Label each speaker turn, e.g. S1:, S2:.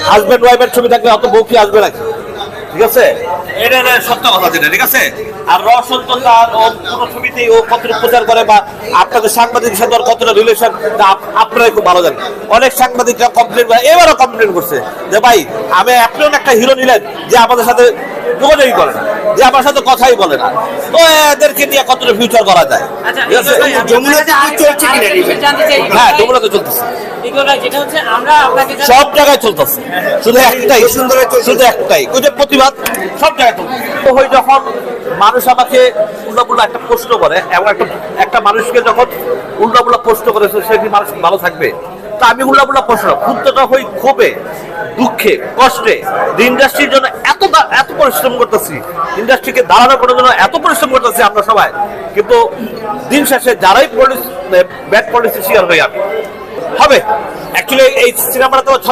S1: Husband ওয়াইফের ছবি থাকলে অত বউ কি আসবে নাকি? ঠিক আছে, এটা সত্য কথা যেটা, ঠিক আছে। আর রসন তো তার কোনো ছবিতেই ও কতটা প্রচার করে বা আপনাদের সাংবাদিকের সাথে ওর কতটা রিলেশন আপনারাই খুব ভালো জানেন। অনেক সাংবাদিকরা কমপ্লেন করে, এবারও কমপ্লেন করছে যে ভাই আমি এমন একটা হিরো নিলেন যে আমাদের সাথে যোগাযোগই করে না, যে আমার সাথে কথাই বলে না, তো এদেরকে নিয়ে কতটা ফিউচার করা যায়? ঠিক আছে, হ্যাঁ যমুনাতে চলতেছে, সব জায়গায় চলতেছে, শুধু একটাই, শুধু একটাই ওই যে প্রতিবাদ সব জায়গায় চলতেছে। ওই যখন মানুষ আমাকে উল্টাপুল্টা একটা প্রশ্ন করে, এবং একটা মানুষকে যখন উল্টাপুল্টা প্রশ্ন করে সে কি মানুষ ভালো থাকবে? তা আমি উল্টাপুল্টা প্রশ্ন ক্ষুব্ধটা হই, ক্ষোভে, দুঃখে, কষ্টে, ইন্ডাস্ট্রির জন্য এত পরিশ্রম করতেছি, ইন্ডাস্ট্রিকে দাঁড়ানো করার জন্য এত পরিশ্রম করতেছি আমরা সবাই, কিন্তু দিন শেষে যারাই ব্যাড পলিসি শিকার হয়ে যাবে হবে। অ্যাকচুয়ালি এই সিনেমাটা তো ৬